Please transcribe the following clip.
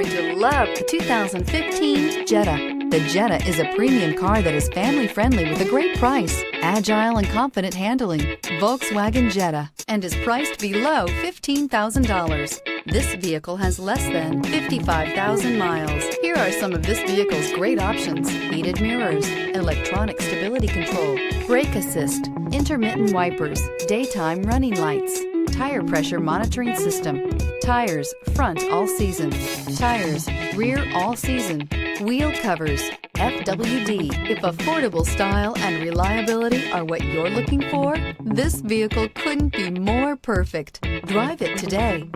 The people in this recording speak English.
going to love the 2015 Jetta. The Jetta is a premium car that is family-friendly with a great price, agile and confident handling. Volkswagen Jetta, and is priced below $15,000. This vehicle has less than 55,000 miles. Here are some of this vehicle's great options: heated mirrors, electronic stability control, brake assist, intermittent wipers, daytime running lights, tire pressure monitoring system, tires front all season, tires rear all season, wheel covers, FWD. If affordable style and reliability are what you're looking for, this vehicle couldn't be more perfect. Drive it today.